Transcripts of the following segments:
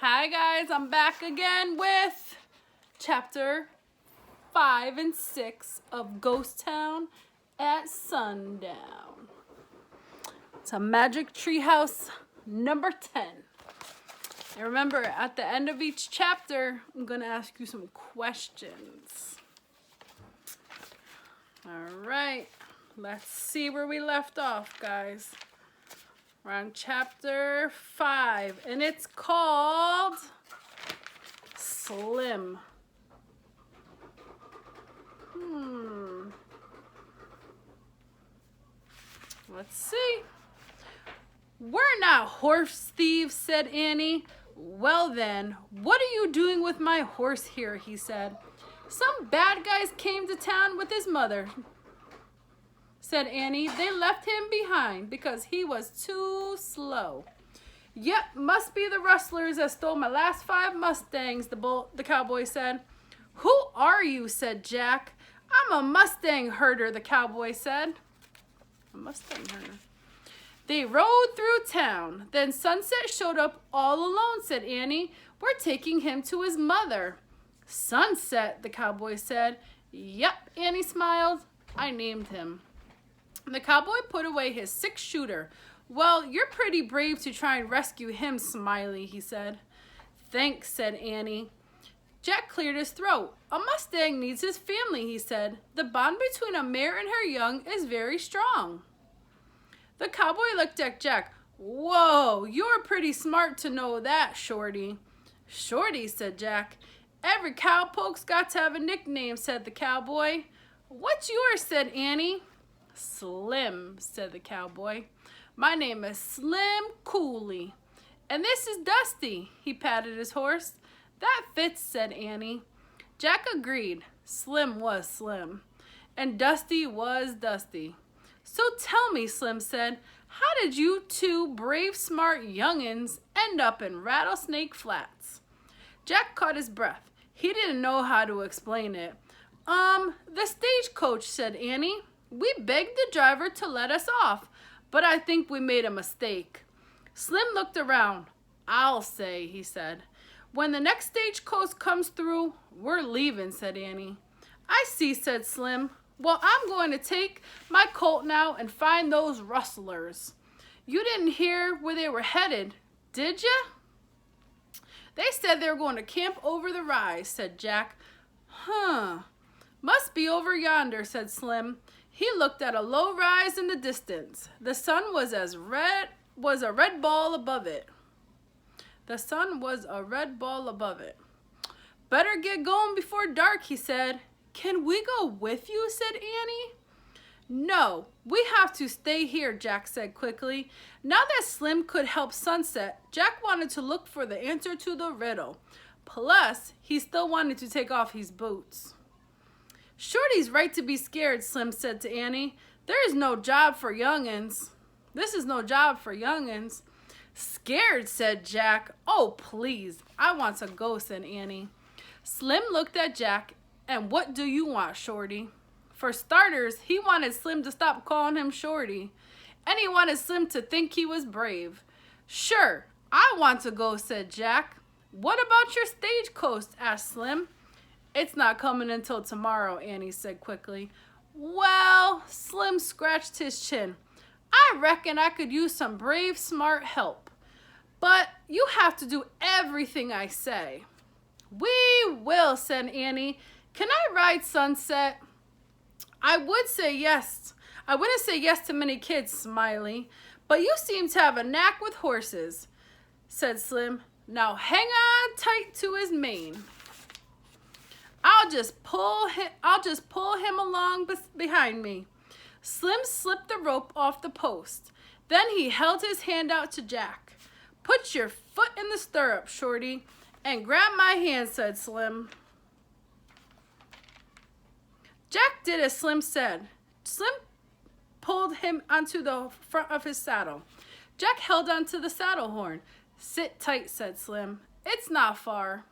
Hi guys, I'm back again with chapter 5 and 6 of Ghost Town at Sundown. It's a magic treehouse number 10. And remember, at the end of each chapter, I'm going to ask you some questions. Alright, let's see where we left off, guys. We're on chapter 5, and it's called Slim. Let's see. We're not horse thieves, said Annie. Well then, what are you doing with my horse here, he said. Some bad guys came to town with his mother, said Annie. They left him behind because he was too slow. Yep, must be the rustlers that stole my last 5 Mustangs, the cowboy said. Who are you, said Jack. I'm a Mustang herder, the cowboy said. A Mustang herder. They rode through town. Then Sunset showed up all alone, said Annie. We're taking him to his mother. Sunset, the cowboy said. Yep, Annie smiled. I named him. The cowboy put away his 6-shooter. Well, you're pretty brave to try and rescue him, Smiley, he said. Thanks, said Annie. Jack cleared his throat. A Mustang needs his family, he said. The bond between a mare and her young is very strong. The cowboy looked at Jack. Whoa, you're pretty smart to know that, Shorty. Shorty, said Jack. Every cowpoke's got to have a nickname, said the cowboy. What's yours, said Annie. Slim, said the cowboy. My name is Slim Cooley. And this is Dusty, he patted his horse. That fits, said Annie. Jack agreed. Slim was Slim. And Dusty was Dusty. So tell me, Slim said, how did you two brave, smart youngins end up in Rattlesnake Flats? Jack caught his breath. He didn't know how to explain it. The stagecoach, said Annie. We begged the driver to let us off, but I think we made a mistake. Slim looked around. I'll say, he said. When the next stagecoach comes through, we're leaving, said Annie. I see, said Slim. Well, I'm going to take my colt now and find those rustlers. You didn't hear where they were headed, did ya? They said they were going to camp over the rise, said Jack. Huh. Must be over yonder, said Slim. He looked at a low rise in the distance. The sun was a red ball above it. The sun was a red ball above it. Better get going before dark, he said. Can we go with you, said Annie. No, we have to stay here, Jack said quickly. Now that Slim could help Sunset, Jack wanted to look for the answer to the riddle. Plus, he still wanted to take off his boots. Shorty's right to be scared, Slim said to Annie. There is no job for youngins. This is no job for youngins. Scared, said Jack. Oh, please, I want to go, said Annie. Slim looked at Jack. And what do you want, Shorty? For starters, he wanted Slim to stop calling him Shorty. And he wanted Slim to think he was brave. Sure, I want to go, said Jack. What about your stagecoach? Asked Slim. It's not coming until tomorrow, Annie said quickly. Well, Slim scratched his chin. I reckon I could use some brave, smart help. But you have to do everything I say. We will, said Annie. Can I ride Sunset? I would say yes. I wouldn't say yes to many kids, Smiley. But you seem to have a knack with horses, said Slim. Now hang on tight to his mane. I'll just pull him along behind me. Slim slipped the rope off the post. Then he held his hand out to Jack. Put your foot in the stirrup, Shorty, and grab my hand, said Slim. Jack did as Slim said. Slim pulled him onto the front of his saddle. Jack held onto the saddle horn. Sit tight, said Slim. It's not far.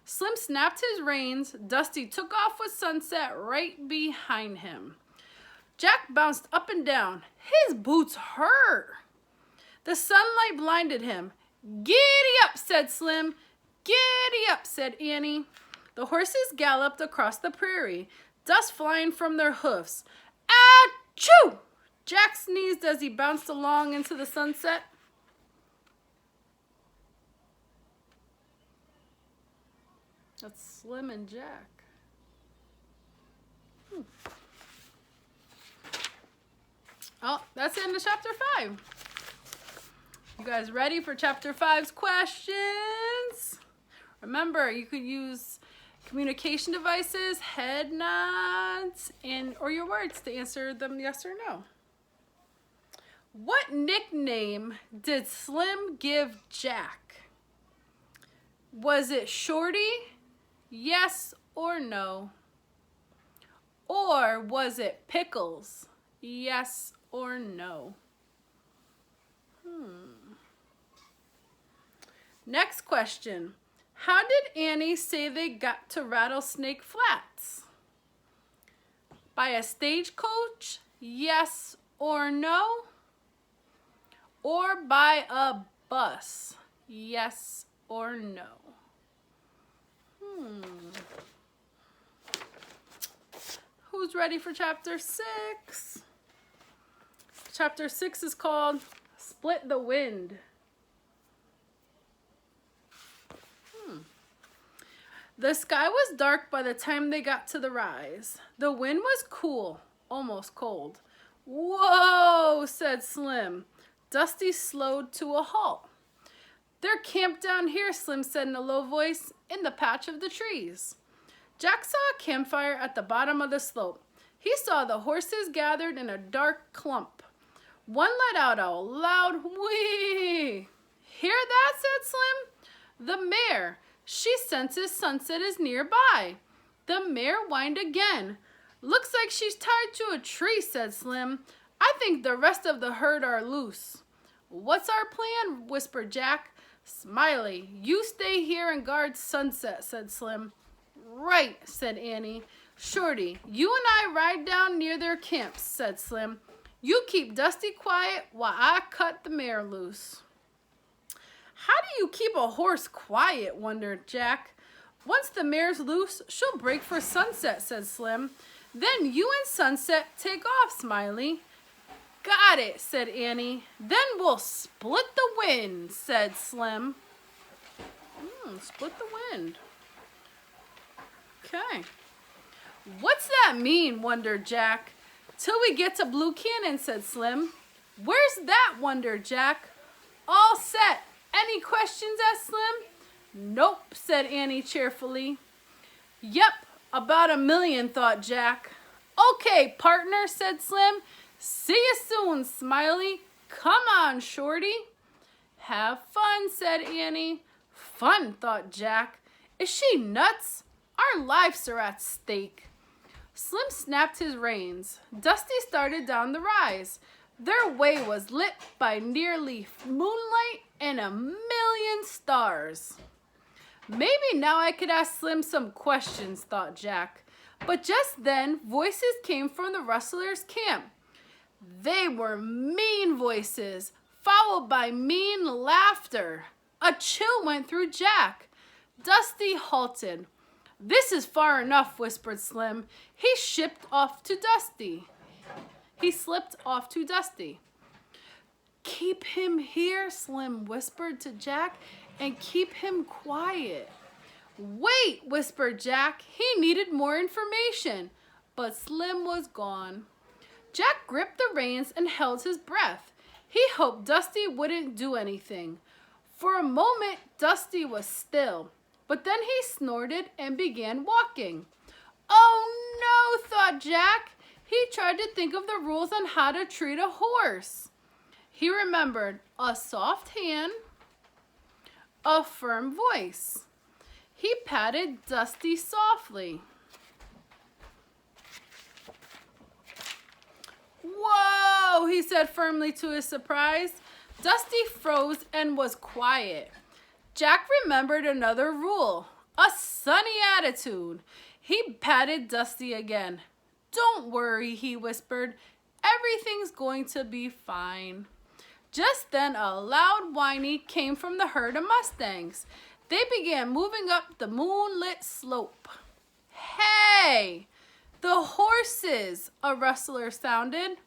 Slim snapped his reins. Dusty took off with Sunset right behind him. Jack bounced up and down. His boots hurt. The sunlight blinded him. Giddy up, said Slim. Giddy up, said Annie. The horses galloped across the prairie, dust flying from their hoofs. Achoo! Jack sneezed as he bounced along into the sunset. That's Slim and Jack. Oh, that's the end of chapter 5. You guys ready for chapter 5's questions? Remember, you could use communication devices, head nods, or your words to answer them yes or no. What nickname did Slim give Jack? Was it Shorty? Yes or no? Or was it Pickles? Yes or no? Next question. How did Annie say they got to Rattlesnake Flats? By a stagecoach? Yes or no? Or by a bus? Yes or no? Who's ready for chapter 6? Chapter 6 is called Split the Wind. The sky was dark by the time they got to the rise. The wind was cool, almost cold. Whoa, said Slim. Dusty slowed to a halt. They're camped down here, Slim said in a low voice, in the patch of the trees. Jack saw a campfire at the bottom of the slope. He saw the horses gathered in a dark clump. One let out a loud whee. Hear that, said Slim. The mare. She senses sunset is nearby. The mare whined again. Looks like she's tied to a tree, said Slim. I think the rest of the herd are loose. What's our plan? Whispered Jack. Smiley, you stay here and guard sunset, said Slim. Right, said Annie. Shorty, you and I ride down near their camps, said Slim. You keep Dusty quiet while I cut the mare loose. How do you keep a horse quiet? Wondered Jack. Once the mare's loose, she'll break for sunset, said Slim. Then you and Sunset take off, Smiley. Got it, said Annie. Then we'll split the wind, said Slim. Split the wind. Okay. What's that mean? Wondered Jack. Till we get to Blue Canyon, said Slim. Where's that? Wondered Jack. All set. Any questions? Asked Slim. Nope, said Annie cheerfully. Yep, about 1,000,000, thought Jack. Okay, partner, said Slim. See you soon, Smiley. Come on, Shorty. Have fun, said Annie. Fun, thought Jack. Is she nuts? Our lives are at stake. Slim snapped his reins. Dusty started down the rise. Their way was lit by nearly moonlight and 1,000,000 stars. Maybe now I could ask Slim some questions, thought Jack. But just then, voices came from the rustlers' camp. They were mean voices, followed by mean laughter. A chill went through Jack. Dusty halted. This is far enough, whispered Slim. He slipped off to Dusty. Keep him here, Slim whispered to Jack, and keep him quiet. Wait, whispered Jack. He needed more information, but Slim was gone. Jack gripped the reins and held his breath. He hoped Dusty wouldn't do anything. For a moment, Dusty was still, but then he snorted and began walking. Oh no, thought Jack. He tried to think of the rules on how to treat a horse. He remembered a soft hand, a firm voice. He patted Dusty softly. Whoa, he said firmly to his surprise. Dusty froze and was quiet. Jack remembered another rule, a sunny attitude. He patted Dusty again. Don't worry, he whispered. Everything's going to be fine. Just then a loud whinny came from the herd of mustangs. They began moving up the moonlit slope. Hey, the horses, a rustler shouted.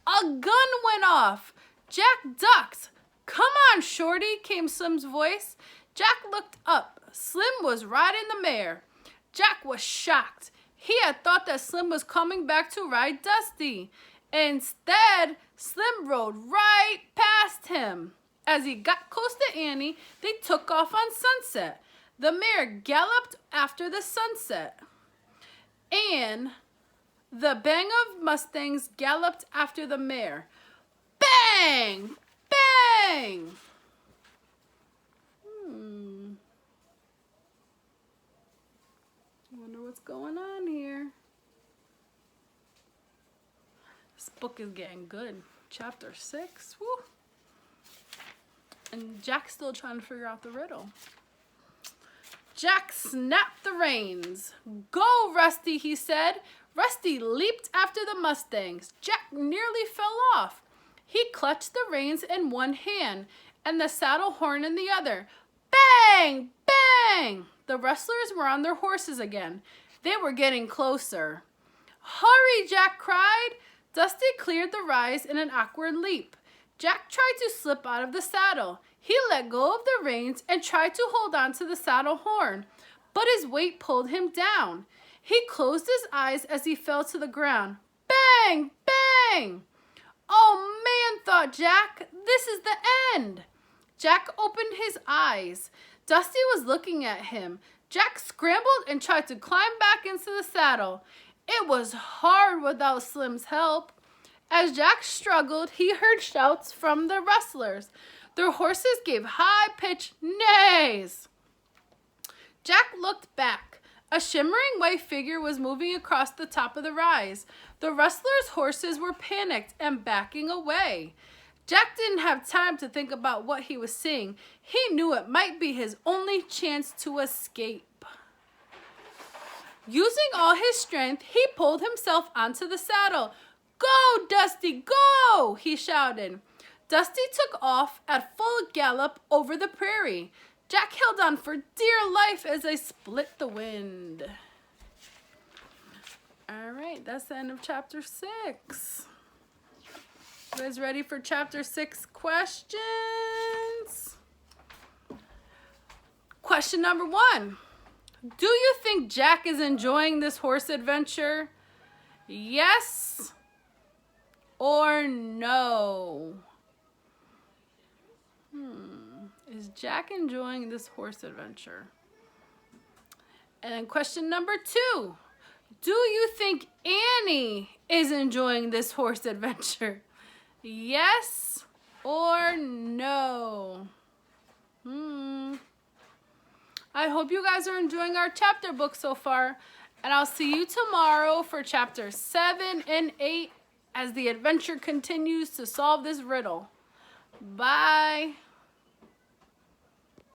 A gun went off. Jack ducked. Come on, Shorty, came Slim's voice. Jack looked up. Slim was riding the mare. Jack was shocked. He had thought that Slim was coming back to ride Dusty. Instead, Slim rode right past him. As he got close to Annie, they took off on Sunset. The mare galloped after the sunset. And the bang of mustangs galloped after the mare. Bang! Bang! Wonder what's going on here. This book is getting good. Chapter 6. Woo! And Jack's still trying to figure out the riddle. Jack snapped the reins. Go, Rusty, he said. Rusty leaped after the mustangs. Jack nearly fell off. He clutched the reins in one hand and the saddle horn in the other. Bang! Bang! The rustlers were on their horses again. They were getting closer. Hurry, Jack cried. Dusty cleared the rise in an awkward leap. Jack tried to slip out of the saddle. He let go of the reins and tried to hold on to the saddle horn, but his weight pulled him down. He closed his eyes as he fell to the ground. Bang! Bang! Oh man, thought Jack, this is the end. Jack opened his eyes. Dusty was looking at him. Jack scrambled and tried to climb back into the saddle. It was hard without Slim's help. As Jack struggled, he heard shouts from the rustlers. Their horses gave high-pitched neighs. Jack looked back. A shimmering white figure was moving across the top of the rise. The rustlers' horses were panicked and backing away. Jack didn't have time to think about what he was seeing. He knew it might be his only chance to escape. Using all his strength, he pulled himself onto the saddle. Go, Dusty, go! He shouted. Dusty took off at full gallop over the prairie. Jack held on for dear life as they split the wind. All right, that's the end of chapter 6. You guys ready for chapter 6 questions? Question number 1. Do you think Jack is enjoying this horse adventure? Yes or no? Is Jack enjoying this horse adventure? And then question number 2. Do you think Annie is enjoying this horse adventure? Yes or no? I hope you guys are enjoying our chapter book so far. And I'll see you tomorrow for chapter 7 and 8 as the adventure continues to solve this riddle. Bye.